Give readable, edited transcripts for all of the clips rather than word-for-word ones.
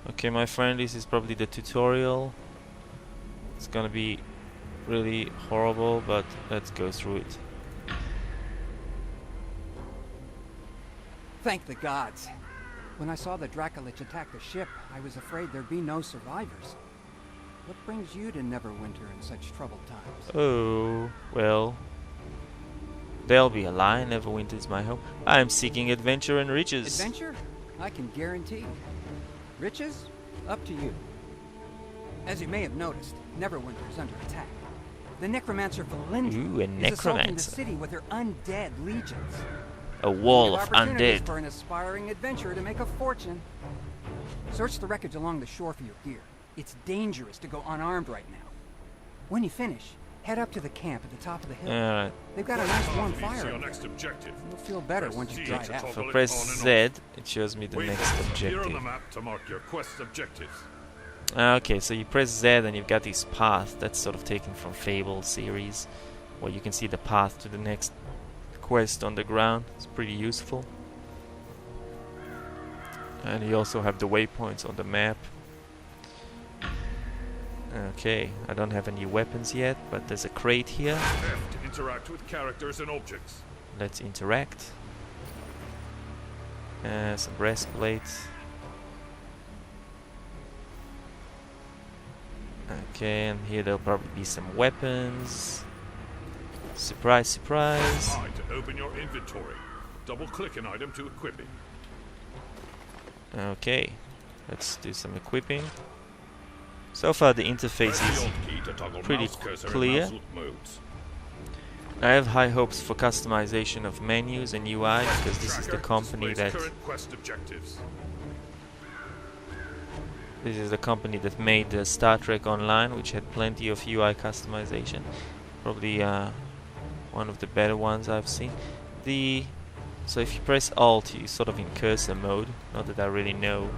Okay, my friend, this is probably the tutorial. It's gonna be really horrible, but let's go through it. Thank the gods. When I saw the Dracolich attack the ship, I was afraid there'd be no survivors. What brings you to Neverwinter in such troubled times? Oh, well, there'll be a lie. Neverwinter is my home. I am seeking adventure and riches. Adventure? I can guarantee. Riches? Up to you. As you may have noticed, Neverwinter is under attack. The necromancer Valindra is assaulting the city with her undead legions. A wall of opportunities undead. For an aspiring adventurer to make a fortune. Search the wreckage along the shore for your gear. It's dangerous to go unarmed right now. When you finish, head up to the camp at the top of the hill. They've got a nice warm fire. You'll feel better once you dry out. So press Z, it shows me the next objective. On the map to mark your quest objectives. Okay, so you press Z and you've got this path that's sort of taken from Fable series, where you can see the path to the next quest on the ground. It's pretty useful. And you also have the waypoints on the map. Okay, I don't have any weapons yet, but there's a crate here. F to interact with characters and objects. Let's interact. Some breastplates. Okay, and here there'll probably be some weapons. Surprise, surprise. I to open your inventory. Double-click an item to equip it. Okay, let's do some equipping. So far the interface is pretty clear. I have high hopes for customization of menus and UI because this is the company that made the Star Trek Online, which had plenty of UI customization. Probably one of the better ones I've seen. So if you press Alt, you sort of in cursor mode. Not that I really know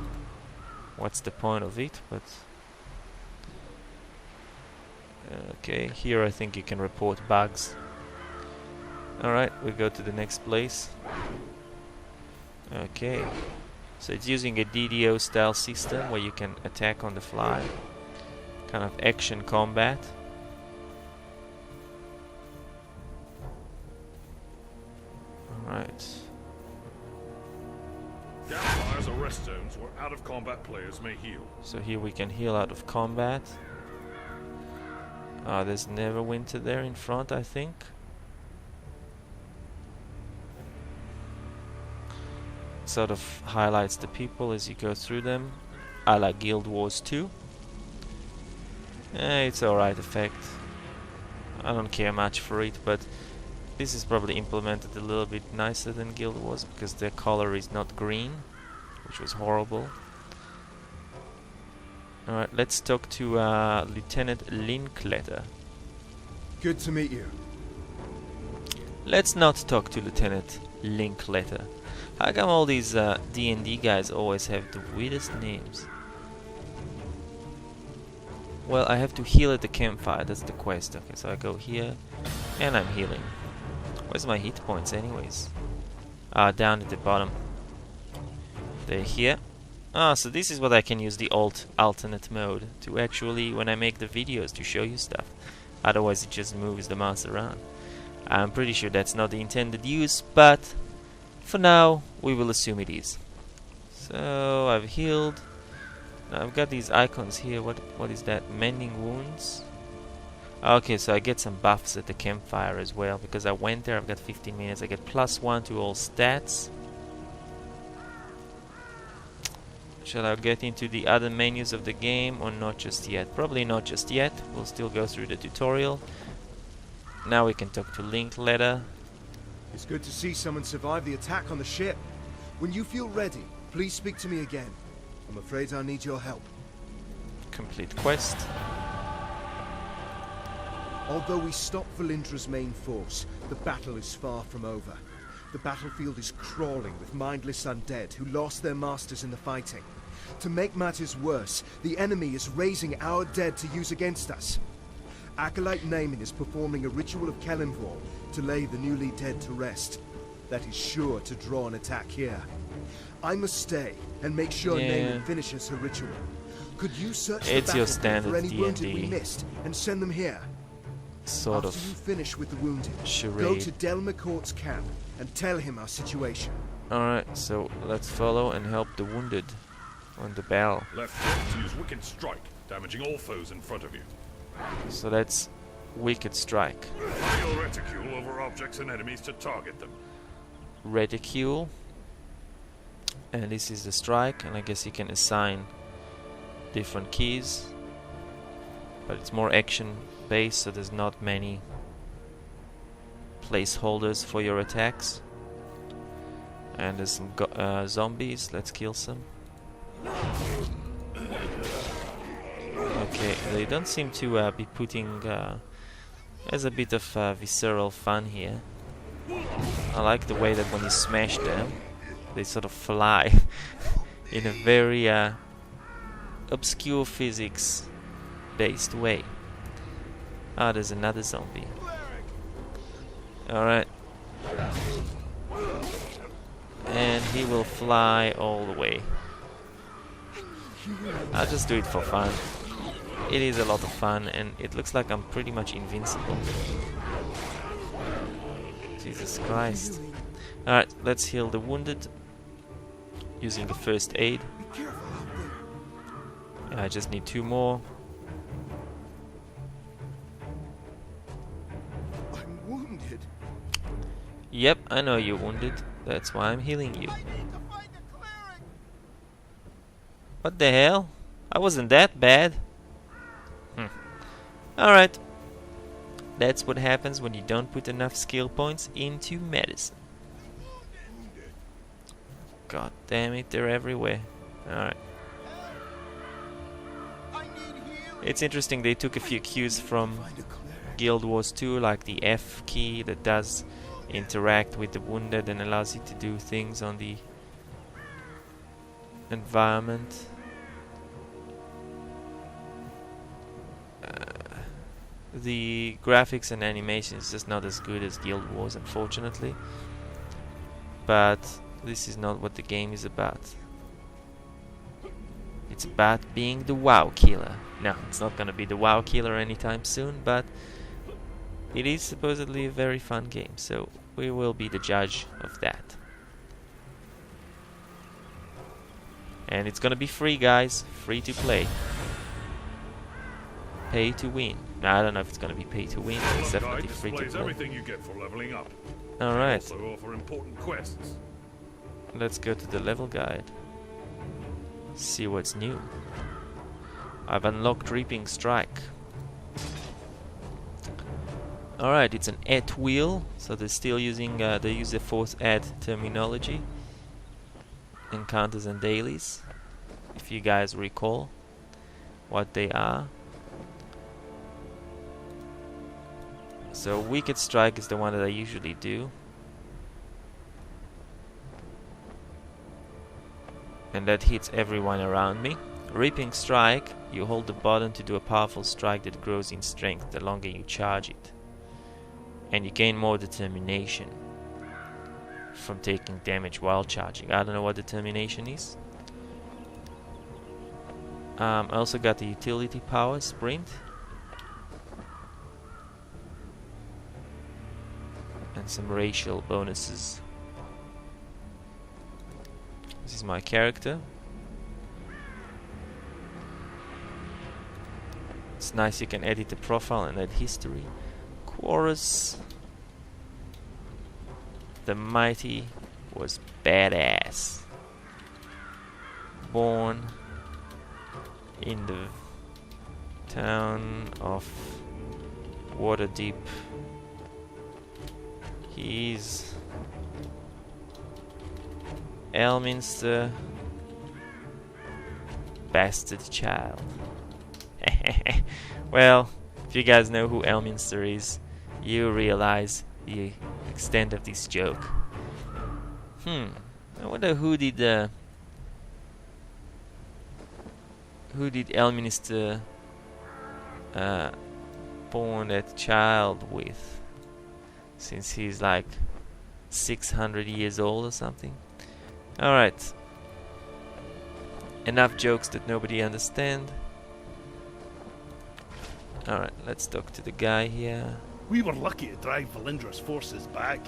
what's the point of it, but okay, here I think you can report bugs. Alright, we go to the next place. Okay, so it's using a DDO style system where you can attack on the fly. Kind of action combat. Alright. Campfires or rest zones where out of combat players may heal. So here we can heal out of combat. There's Neverwinter there in front, I think. Sort of highlights the people as you go through them, a la Guild Wars 2. It's alright effect. I don't care much for it, but this is probably implemented a little bit nicer than Guild Wars because their color is not green, which was horrible. Alright, let's talk to Lieutenant Linkletter. Good to meet you. Let's not talk to Lieutenant Linkletter. How come all these D&D guys always have the weirdest names? Well, I have to heal at the campfire, that's the quest. Okay, so I go here, and I'm healing. Where's my hit points anyways? Down at the bottom. They're here. So this is what I can use the alternate mode to actually, when I make the videos, to show you stuff. Otherwise it just moves the mouse around. I'm pretty sure that's not the intended use, but for now we will assume it is. So I've healed. Now I've got these icons here. What is that? Mending wounds. Okay, so I get some buffs at the campfire as well because I went there. I've got 15 minutes. I get +1 to all stats. Shall I get into the other menus of the game or not just yet? Probably not just yet. We'll still go through the tutorial. Now we can talk to Linkletter. It's good to see someone survive the attack on the ship. When you feel ready, please speak to me again. I'm afraid I need your help. Complete quest. Although we stopped Valindra's main force, the battle is far from over. The battlefield is crawling with mindless undead who lost their masters in the fighting. To make matters worse, the enemy is raising our dead to use against us. Acolyte Naaman is performing a ritual of Kelenvor to lay the newly dead to rest. that is sure to draw an attack here. I must stay and make sure Yeah. Nayland finishes her ritual. Could you search It's the your battlefield standard for any wounded we D&D. missed and send them here? Sort After you of finish with the wounded, go charade. to Del McCourt's camp and tell him our situation. Alright, so let's follow and help the wounded on the bell. Left click to use Wicked Strike, damaging all foes in front of you. So that's Wicked Strike. Feel reticule over objects and enemies to target them. Reticule. And this is the strike, and I guess you can assign different keys. But it's more action based, so there's not many placeholders for your attacks. And there's some zombies. Let's kill some. Okay, they don't seem to be putting. There's a bit of visceral fun here. I like the way that when you smash them, they sort of fly in a very obscure physics-based way. Ah, there's another zombie. Alright. And he will fly all the way. I'll just do it for fun. It is a lot of fun, and it looks like I'm pretty much invincible. Jesus Christ. Alright, let's heal the wounded using the first aid. I just need 2 more. I'm wounded. Yep, I know you're wounded. That's why I'm healing you. What the hell? I wasn't that bad. Alright. That's what happens when you don't put enough skill points into medicine. God damn it, they're everywhere. Alright. It's interesting, they took a few cues from Guild Wars 2, like the F key that does interact with the wounded and allows you to do things on the environment. The graphics and animation is just not as good as Guild Wars, unfortunately. But this is not what the game is about. It's about being the WoW killer. No, it's not gonna be the WoW killer anytime soon, but it is supposedly a very fun game, so we will be the judge of that. And it's gonna be free, guys. Free to play. Pay to win. Now, I don't know if it's gonna be pay to win, but it's definitely free to displays play. everything you get for leveling up. Alright, Also offer important quests. let's go to the level guide. See what's new. I've unlocked Reaping Strike. Alright, it's an at wheel, so they're still using, they use the 4th ed terminology. Encounters and dailies, if you guys recall what they are. So Wicked Strike is the one that I usually do. And that hits everyone around me. Reaping Strike, you hold the button to do a powerful strike that grows in strength the longer you charge it. And you gain more determination from taking damage while charging. I don't know what determination is. I also got the utility power, Sprint. And some racial bonuses. This is my character. It's nice you can edit the profile and add history. Chorus. The mighty was badass. Born in the town of Waterdeep. He's Elminster bastard child. Well, if you guys know who Elminster is, you realize the extent of this joke. I wonder who did Elminster born that child with, since he's like 600 years old or something. Alright. Enough jokes that nobody understand. Alright, let's talk to the guy here. We were lucky to drive Valindra's forces back.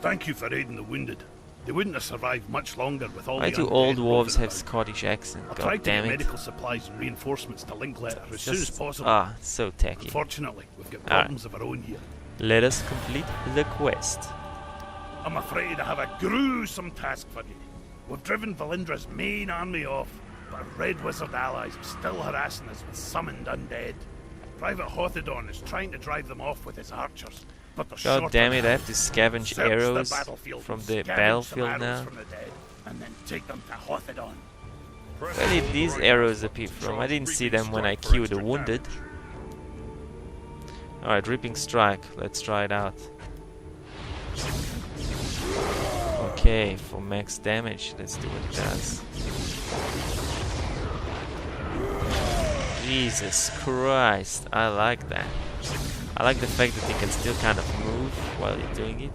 Thank you for aiding the wounded. They wouldn't have survived much longer with all Why the do undead old roving dwarves have around. Scottish accent? I God tried to damn get it. medical supplies and reinforcements to Linklater as soon as possible. Ah, so tacky. Unfortunately, we've got Alright. problems of our own here. Let us complete the quest. I'm afraid I have a gruesome task for you. We've driven Valindra's main army off, but our Red Wizard allies are still harassing us with summoned undead. Private Hothedon is trying to drive them off with his archers, but they're God short damn on it, I have to scavenge Search arrows the battlefield from and the scavenge some battlefield arrows now. from the dead, and then take them to Hothedon. Where did these arrows appear from? I didn't see them when I killed the wounded. Alright, Ripping Strike. Let's try it out. Okay, for max damage, let's do what it does. Jesus Christ, I like that. I like the fact that you can still kind of move while you're doing it.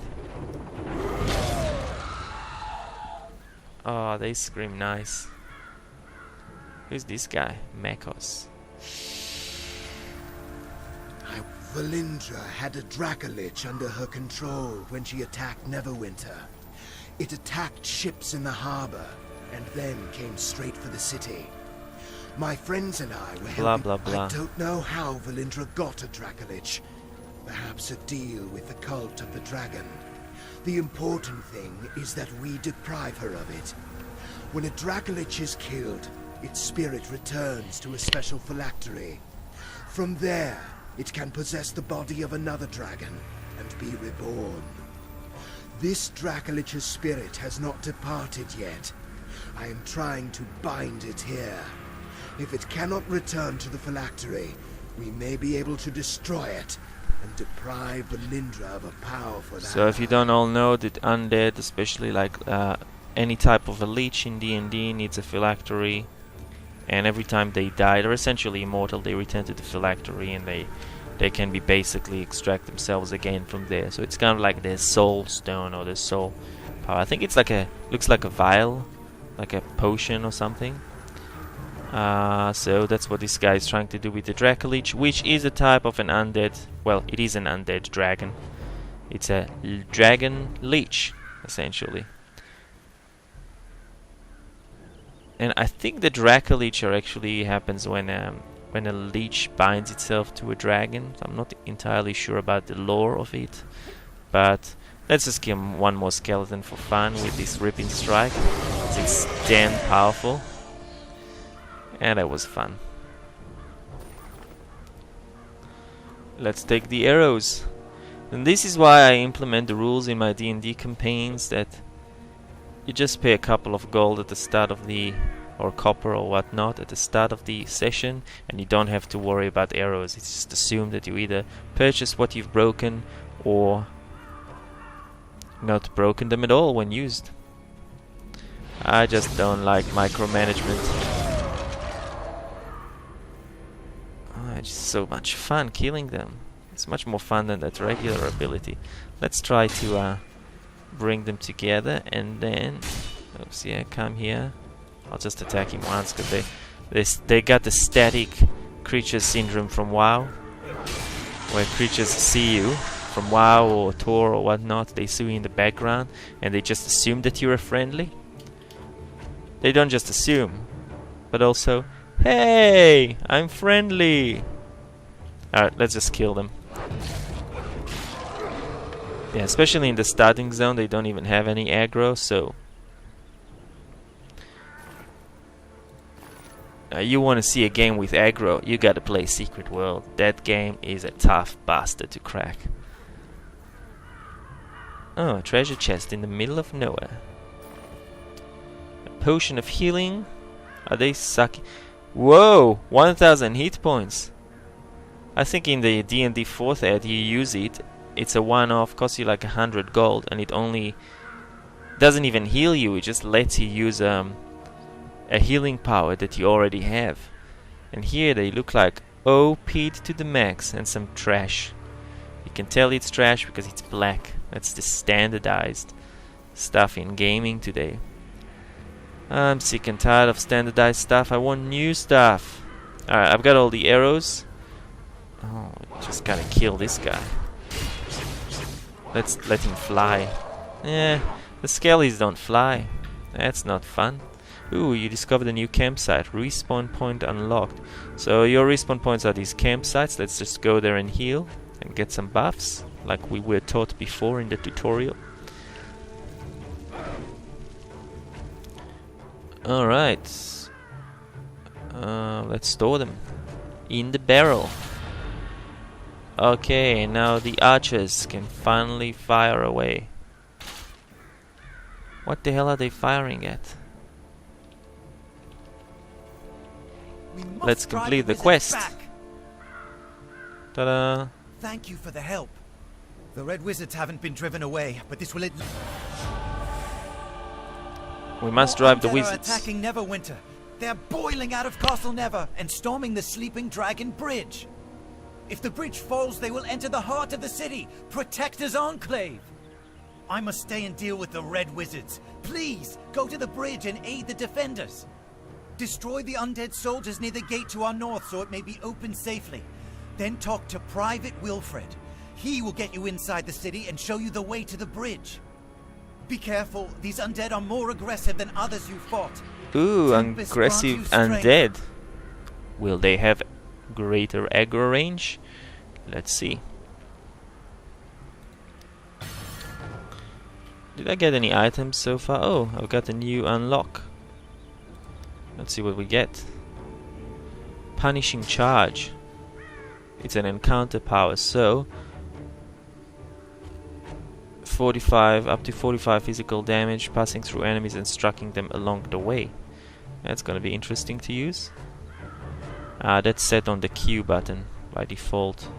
Oh, they scream nice. Who's this guy? Makos. Valindra had a Dracolich under her control when she attacked Neverwinter. It attacked ships in the harbor, and then came straight for the city. My friends and I were Blah, helping. blah, blah. I don't know how Valindra got a Dracolich. Perhaps a deal with the cult of the dragon. The important thing is that we deprive her of it. When a Dracolich is killed, its spirit returns to a special phylactery. From there, it can possess the body of another dragon and be reborn. This Dracolich's spirit has not departed yet. I am trying to bind it here. If it cannot return to the phylactery, we may be able to destroy it and deprive Valindra of a powerful So if you don't all know that undead, especially like any type of a leech in D&D, needs a phylactery, and every time they die, they're essentially immortal. They return to the phylactery, and they can be basically extract themselves again from there. So it's kind of like their soul stone or their soul power. I think it's like looks like a vial, like a potion or something. So that's what this guy is trying to do with the Dracolich, which is a type of an undead. Well, it is an undead dragon. It's a dragon leech, essentially. And I think the Dracolich actually happens when a leech binds itself to a dragon. I'm not entirely sure about the lore of it, but let's just give him one more skeleton for fun with this Ripping Strike. It's damn powerful, and that was fun. Let's take the arrows. And this is why I implement the rules in my D&D campaigns, that you just pay a couple of gold at the start of the, or copper or whatnot, at the start of the session, and you don't have to worry about arrows. It's just assumed that you either purchase what you've broken or not broken them at all when used. I just don't like micromanagement. Oh, it's so much fun killing them. It's much more fun than that regular ability. Let's try to bring them together, and then oops, yeah, come here. I'll just attack him once because they got the static creature syndrome from WoW, where creatures see you from WoW or Tor or whatnot. They see you in the background and they just assume that you're a friendly. They don't just assume, but also, hey, I'm friendly. Alright, let's just kill them. Yeah, especially in the starting zone, they don't even have any aggro, so you want to see a game with aggro, you gotta play Secret World. That game is a tough bastard to crack. Oh, a treasure chest in the middle of nowhere. A potion of healing. Are they sucking? Whoa! 1000 hit points. I think in the D&D 4th ed you use it. It's a one-off, costs you like 100 gold, and it only doesn't even heal you. It just lets you use a healing power that you already have. And here they look like OP'd to the max and some trash. You can tell it's trash because it's black. That's the standardized. stuff in gaming today. I'm sick and tired of standardized stuff. I want new stuff. Alright, I've got all the arrows. Oh, just gotta kill this guy. Let's let him fly. Eh, the skellies don't fly. That's not fun. Ooh, you discovered a new campsite. Respawn point unlocked. So your respawn points are these campsites. Let's just go there and heal and get some buffs, like we were taught before in the tutorial. Alright. Let's store them in the barrel. Okay, now the archers can finally fire away. What the hell are they firing at? Let's complete the quest. Ta-da! Thank you for the help. The Red Wizards haven't been driven away, but this will We must drive the Undead are wizards. attacking Neverwinter. They're boiling out of Castle Never and storming the Sleeping Dragon Bridge. If the bridge falls, they will enter the heart of the city. Protector's Enclave. I must stay and deal with the Red Wizards. Please, go to the bridge and aid the defenders. Destroy the undead soldiers near the gate to our north so it may be opened safely. Then talk to Private Wilfred. He will get you inside the city and show you the way to the bridge. Be careful, these undead are more aggressive than others you fought. Ooh, Tempest aggressive grants you strength. undead. Will they have greater aggro range? Let's see. Did I get any items so far? Oh, I've got a new unlock. Let's see what we get. Punishing Charge. It's an encounter power, so 45 up to 45 physical damage passing through enemies and striking them along the way. That's gonna be interesting to use. That's set on the Q button by default.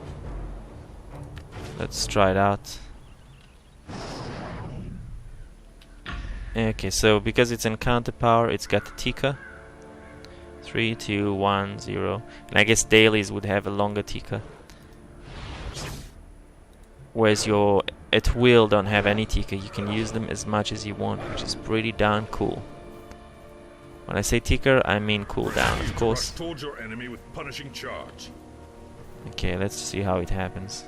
Let's try it out. Okay, so because it's encounter power, it's got the ticker. 3, 2, 1, 0. And I guess dailies would have a longer ticker. Whereas your at will don't have any ticker. You can use them as much as you want, which is pretty darn cool. When I say ticker, I mean cooldown, of course. Towards your enemy with punishing charge. Okay, let's see how it happens.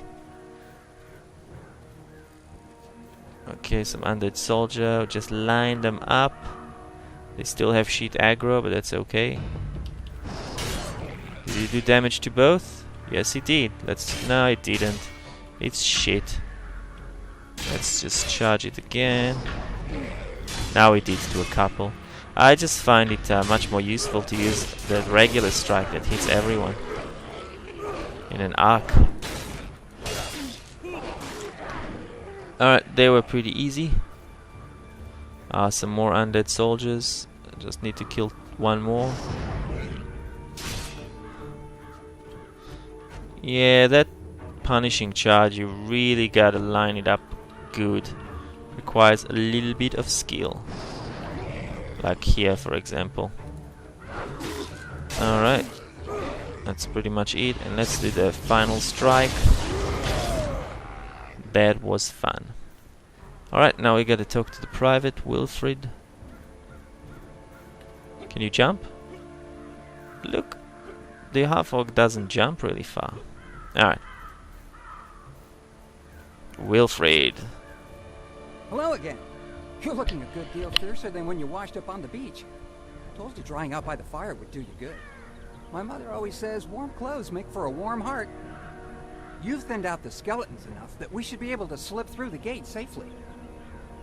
Okay, some undead soldier. Just line them up. They still have sheet aggro, but that's okay. Did he do damage to both? Yes, he did. No, it didn't. It's shit. Let's just charge it again. Now it did to a couple. I just find it much more useful to use the regular strike that hits everyone in an arc. Alright, they were pretty easy. Some more undead soldiers. I just need to kill one more. Yeah, that punishing charge, you really gotta line it up good. Requires a little bit of skill. Like here, for example. Alright. That's pretty much it. And let's do the final strike. That was fun. Alright, now we gotta talk to the Private Wilfred. Can you jump? Look, the half-orc doesn't jump really far. Alright. Wilfred. Hello again. You're looking a good deal fiercer than when you washed up on the beach. Told you drying out by the fire would do you good. My mother always says warm clothes make for a warm heart. You've thinned out the skeletons enough that we should be able to slip through the gate safely.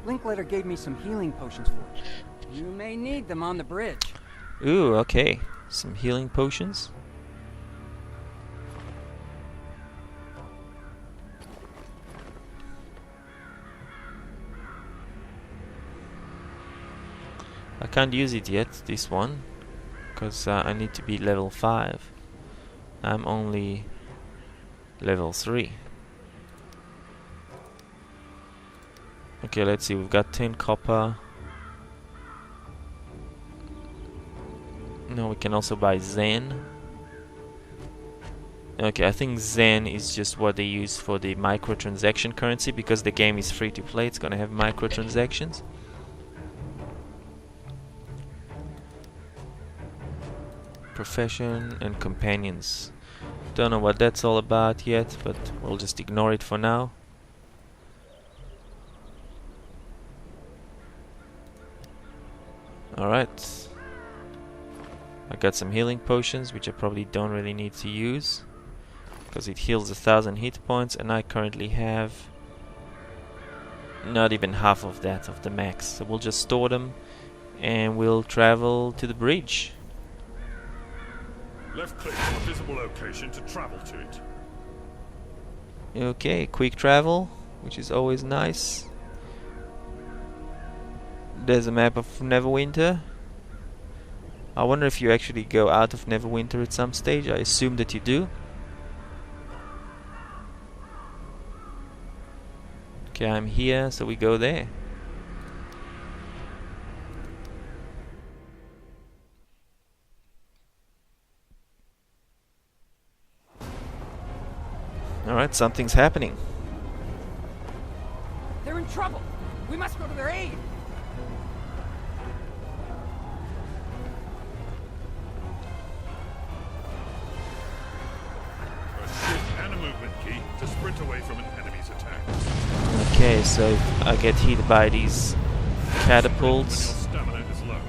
Linkletter gave me some healing potions for you. You may need them on the bridge. Ooh, okay. Some healing potions. I can't use it yet, this one, because I need to be level 5. I'm only level 3. Okay, let's see, we've got 10 copper. No, we can also buy Zen. Okay, I think Zen is just what they use for the microtransaction currency, because the game is free to play, it's gonna have microtransactions. Profession and companions. Don't know what that's all about yet, but we'll just ignore it for now. Alright. I got some healing potions, which I probably don't really need to use, because it heals 1,000 hit points, and I currently have not even half of that of the max. So we'll just store them, and we'll travel to the bridge. Left click on a visible location to travel to it. Okay, quick travel, which is always nice. There's a map of Neverwinter. I wonder if you actually go out of Neverwinter at some stage. I assume that you do. Okay, I'm here, so we go there. Alright, something's happening. They're in trouble. We must go to their aid. Press shift and a movement key to sprint away from an enemy's attack. Okay, so if I get hit by these catapults, Sprint when your stamina is low.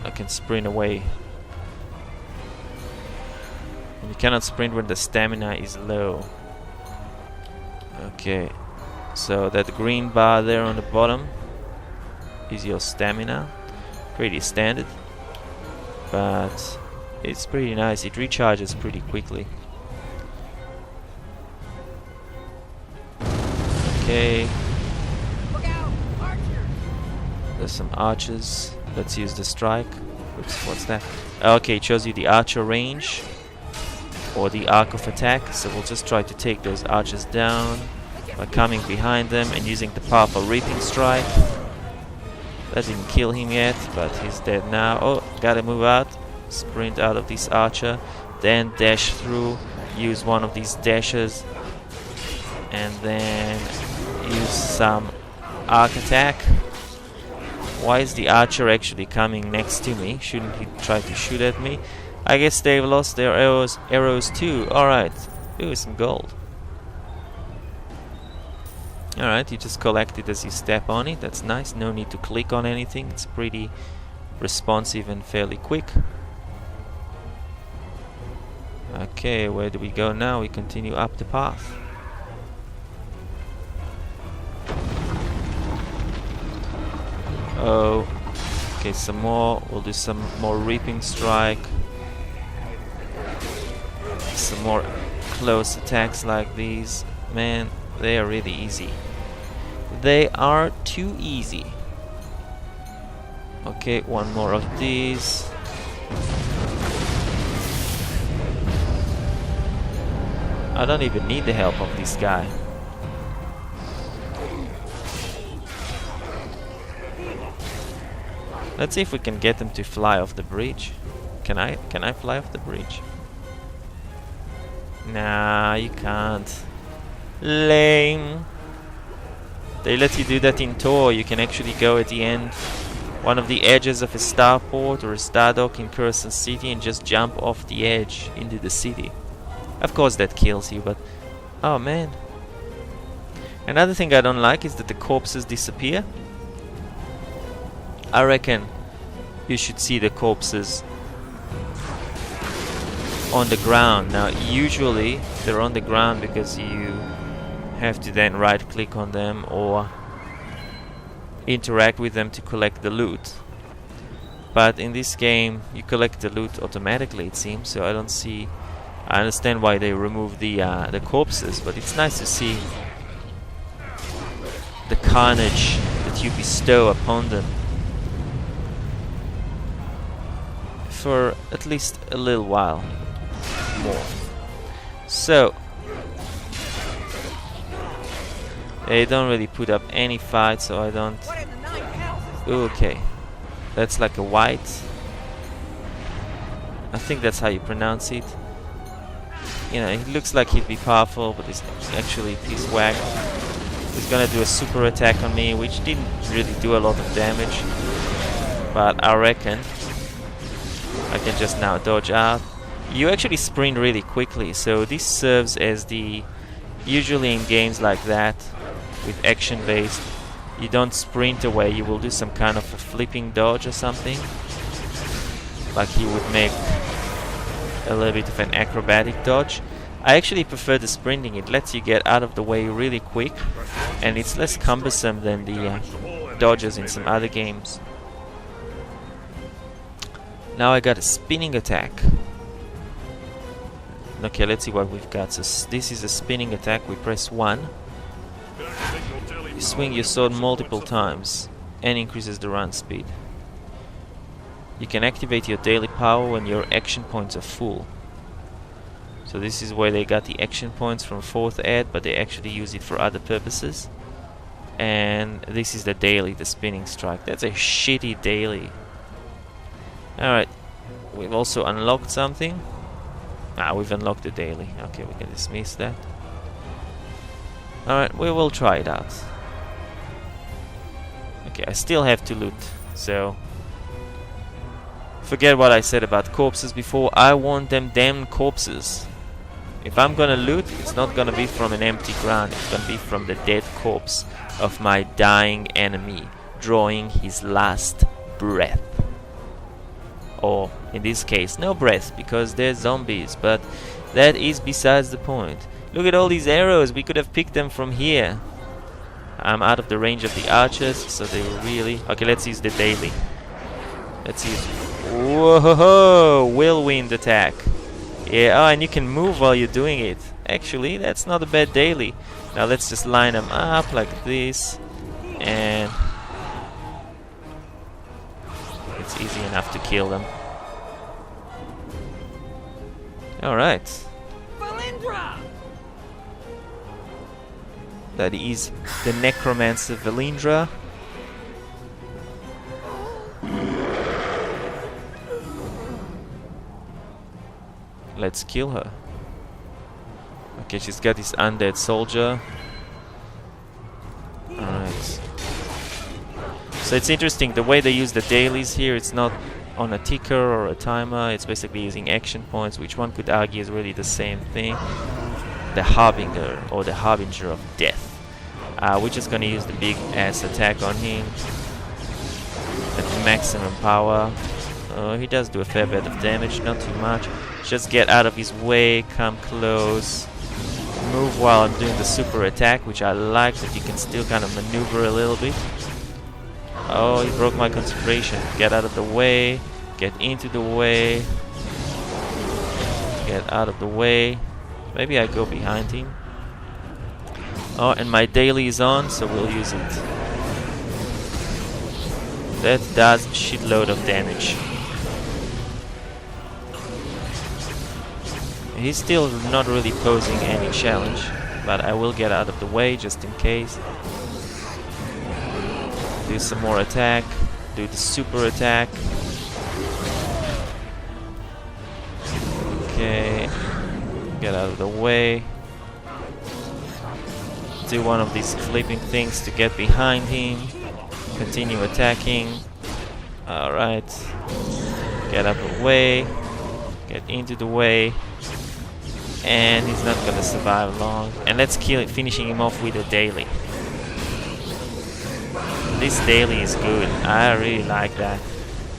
I can sprint away. And you cannot sprint when the stamina is low. Okay, so that green bar there on the bottom is your stamina. Pretty standard, but it's pretty nice. It recharges pretty quickly. Okay, Look out, archers! there's some archers. Let's use the strike. Oops, what's that? Okay, it shows you the archer range or the arc of attack. So we'll just try to take those archers down by coming behind them and using the powerful reaping strike. That didn't kill him yet, but he's dead now. Oh, gotta move out. Sprint out of this archer, then dash through. Use one of these dashes, and then use some arc attack. Why is the archer actually coming next to me? Shouldn't he try to shoot at me? I guess they've lost their arrows too. Alright. Ooh, some gold. Alright, you just collect it as you step on it. That's nice. No need to click on anything. It's pretty responsive and fairly quick. Okay, where do we go now? We continue up the path. Oh, okay, some more. We'll do some more reaping strike. Some more close attacks like these. Man, they are really easy. They are too easy. Okay, one more of these. I don't even need the help of this guy. Let's see if we can get them to fly off the bridge. Can I fly off the bridge? Nah, you can't. Lame. They let you do that in Tor. You can actually go at the end, one of the edges of a starport or a stardock in Curson City, and just jump off the edge into the city. Of course that kills you, but oh man. Another thing I don't like is that the corpses disappear. I reckon you should see the corpses on the ground. Now usually they're on the ground because you have to then right click on them or interact with them to collect the loot. But in this game you collect the loot automatically, it seems, so I don't see. I understand why they remove the corpses, but it's nice to see the carnage that you bestow upon them for at least a little while more. So they don't really put up any fight, so I don't. What in the nine hells is that? Okay, that's like a white. I think that's how you pronounce it. You know, he looks like he'd be powerful, but he's actually a piece of whack. He's gonna do a super attack on me, which didn't really do a lot of damage. But I reckon I can just now dodge out. you actually sprint really quickly, so this serves as the... Usually in games like that, with action based, you don't sprint away, you will do some kind of a flipping dodge or something. Like you would make a little bit of an acrobatic dodge. I actually prefer the sprinting, it lets you get out of the way really quick, and it's less cumbersome than the dodges in some other games. Now I got a spinning attack. Okay, let's see what we've got. So this is a spinning attack. We press 1. You swing your sword multiple times and increases the run speed. You can activate your daily power when your action points are full. So this is where they got the action points from 4th ed, but they actually use it for other purposes. And this is the daily, the spinning strike. That's a shitty daily. Alright, we've also unlocked something. We've unlocked the daily. Okay, we can dismiss that. Alright, we will try it out. Okay, I still have to loot, so... Forget what I said about corpses before. I want them damn corpses. If I'm gonna loot, it's not gonna be from an empty ground. It's gonna be from the dead corpse of my dying enemy, drawing his last breath. Or, in this case, no breath, because they're zombies, but that is besides the point. Look at all these arrows, we could have picked them from here. I'm out of the range of the archers, so they will really... Okay, let's use the daily. Let's use... Whoa! Whirlwind attack. Yeah, oh, and you can move while you're doing it. Actually, that's not a bad daily. Now let's just line them up like this, and... It's easy enough to kill them. Alright. That is the Necromancer Valindra. Let's kill her. Okay, she's got this undead soldier. Alright. So it's interesting, the way they use the dailies here, it's not on a ticker or a timer, it's basically using action points, which one could argue is really the same thing. The Harbinger, or the Harbinger of Death. We're just gonna use the big ass attack on him at maximum power. He does do a fair bit of damage, not too much. Just get out of his way, come close, move while I'm doing the super attack, which I like, that you can still kind of maneuver a little bit. Oh, he broke my concentration. Get out of the way, get into the way, get out of the way. Maybe I go behind him. Oh, and my daily is on, so we'll use it. That does shitload of damage. He's still not really posing any challenge, but I will get out of the way just in case. Do some more attack, do the super attack. Okay, get out of the way. Do one of these flipping things to get behind him. Continue attacking. Alright. Get out of the way. Get into the way. And he's not gonna survive long. And let's kill it, finishing him off with a daily. This daily is good. I really like that.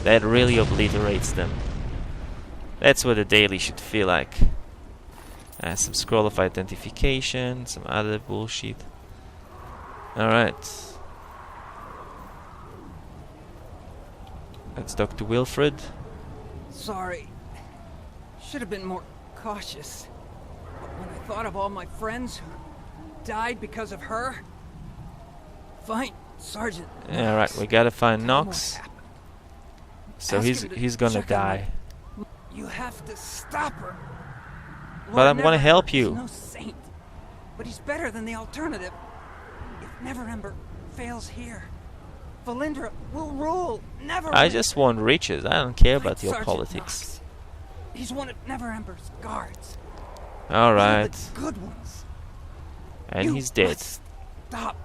That really obliterates them. That's what a daily should feel like. Some scroll of identification, some other bullshit. Alright. Let's talk to Wilfred. Sorry. Should have been more cautious. But when I thought of all my friends who died because of her... Fine, Sergeant. Alright, we gotta find Knox. So he's gonna die. You have to stop her. But I'm gonna help you. He's no saint, but he's better than the alternative. If Neverember fails here, Valindra will rule Neverember. I just want riches. I don't care about your Sergeant politics. Knox. He's one of Neverember's guards. All right. One of the good ones. And You he's dead. must stop